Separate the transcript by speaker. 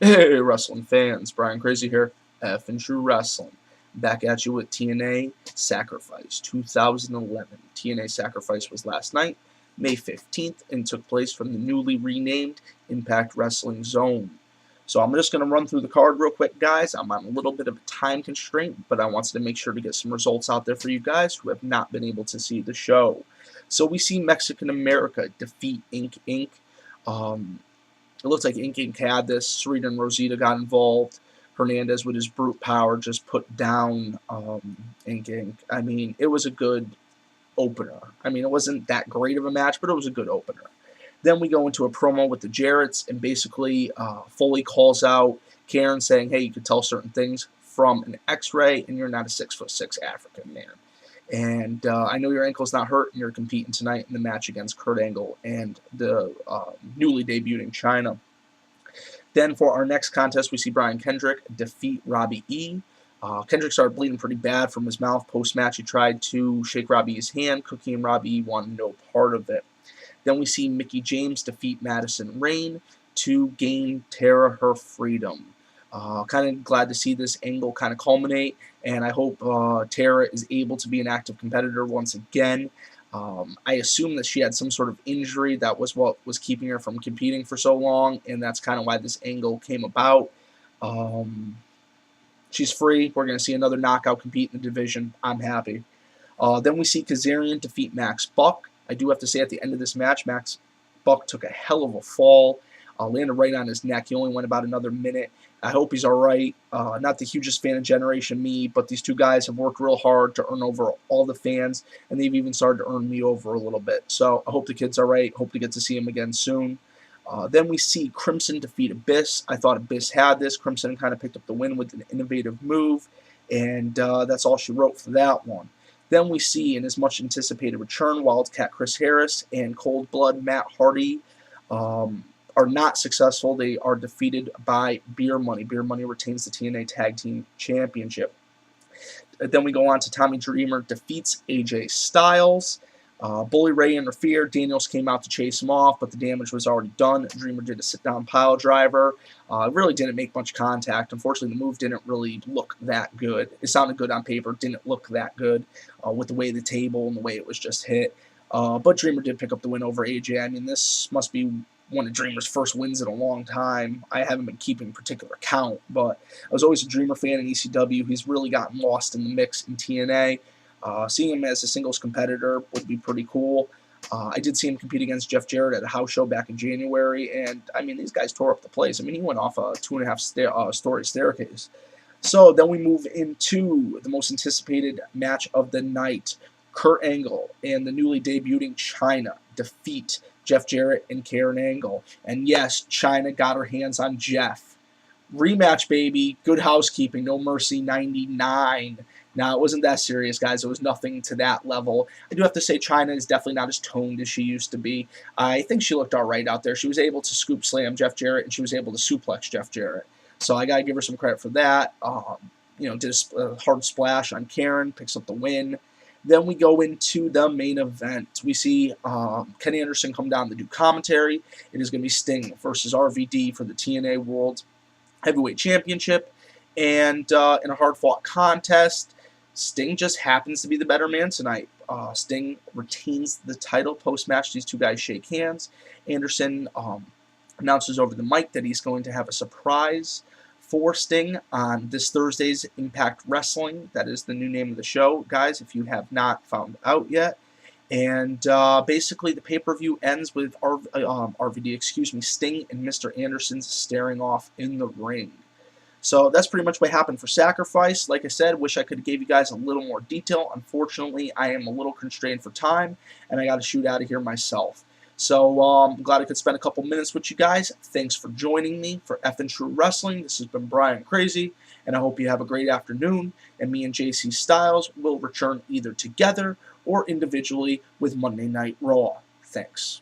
Speaker 1: Hey, wrestling fans, Brian Crazy here, F and True Wrestling. Back at you with TNA Sacrifice 2011. TNA Sacrifice was last night, May 15th, and took place from the newly renamed Impact Wrestling Zone. So I'm just going to run through the card real quick, guys. I'm on a little bit of a time constraint, but I wanted to make sure to get some results out there for you guys who have not been able to see the show. So we see Mexican America defeat Inc. Inc. It looks like Inc. Inc. had this. Serena and Rosita got involved. Hernandez, with his brute power, just put down Inc. Inc. I mean, it was a good opener. I mean, it wasn't that great of a match, but it was a good opener. Then we go into a promo with the Jarretts, and basically Foley calls out Karen saying, hey, you could tell certain things from an x-ray, and you're not a 6'6" African man. And I know your ankle's not hurt, and you're competing tonight in the match against Kurt Angle and the newly debuting Chyna. Then for our next contest, we see Brian Kendrick defeat Robbie E. Kendrick started bleeding pretty bad from his mouth. Post-match, he tried to shake Robbie E's hand. Cookie and Robbie E wanted no part of it. Then we see Mickie James defeat Madison Rayne to gain Tara her freedom. Kind of glad to see this angle kind of culminate, and I hope Tara is able to be an active competitor once again. I assume that she had some sort of injury that was what was keeping her from competing for so long, and that's kind of why this angle came about. She's free. We're going to see another knockout compete in the division. I'm happy. Then we see Kazarian defeat Max Buck. I do have to say at the end of this match, Max Buck took a hell of a fall. Landed right on his neck. He only went about another minute. I hope he's all right. Not the hugest fan of Generation Me, but these two guys have worked real hard to earn over all the fans, and they've even started to earn me over a little bit. So I hope the kid's all right. Hope to get to see him again soon. Then we see Crimson defeat Abyss. I thought Abyss had this. Crimson kind of picked up the win with an innovative move, and that's all she wrote for that one. Then we see, in his much anticipated return, Wildcat Chris Harris and Cold Blood Matt Hardy are not successful. They are defeated by Beer Money. Beer Money retains the TNA Tag Team Championship. Then we go on to Tommy Dreamer defeats AJ Styles. Bully Ray interfered. Daniels came out to chase him off, but the damage was already done. Dreamer did a sit-down pile driver. Really didn't make much contact. Unfortunately, the move didn't really look that good. It sounded good on paper. Didn't look that good with the way the table and the way it was just hit. But Dreamer did pick up the win over AJ. I mean, this must be one of Dreamer's first wins in a long time. I haven't been keeping particular count, but I was always a Dreamer fan in ECW. He's really gotten lost in the mix in TNA. Seeing him as a singles competitor would be pretty cool. I did see him compete against Jeff Jarrett at a house show back in January, and I mean, these guys tore up the place. I mean, he went off a 2.5-story staircase. So then we move into the most anticipated match of the night. Kurt Angle and the newly debuting Chyna defeat Jeff Jarrett and Karen Angle. And yes, Chyna got her hands on Jeff. Rematch, baby. Good housekeeping. No Mercy 99. Now, it wasn't that serious, guys. It was nothing to that level. I do have to say Chyna is definitely not as toned as she used to be. I think she looked all right out there. She was able to scoop slam Jeff Jarrett, and she was able to suplex Jeff Jarrett. So I got to give her some credit for that. Did a hard splash on Karen, picks up the win. Then we go into the main event. We see Ken Anderson come down to do commentary. It is going to be Sting versus RVD for the TNA World Heavyweight Championship. And in a hard-fought contest, Sting just happens to be the better man tonight. Sting retains the title post-match. These two guys shake hands. Anderson announces over the mic that he's going to have a surprise for Sting on this Thursday's Impact Wrestling. That is the new name of the show, guys, if you have not found out yet. And basically, the pay-per-view ends with Sting and Mr. Anderson staring off in the ring. So that's pretty much what happened for Sacrifice. Like I said, wish I could have gave you guys a little more detail. Unfortunately, I am a little constrained for time, and I got to shoot out of here myself. So I'm glad I could spend a couple minutes with you guys. Thanks for joining me for F and True Wrestling. This has been Brian Crazy, and I hope you have a great afternoon. And me and JC Styles will return either together or individually with Monday Night Raw. Thanks.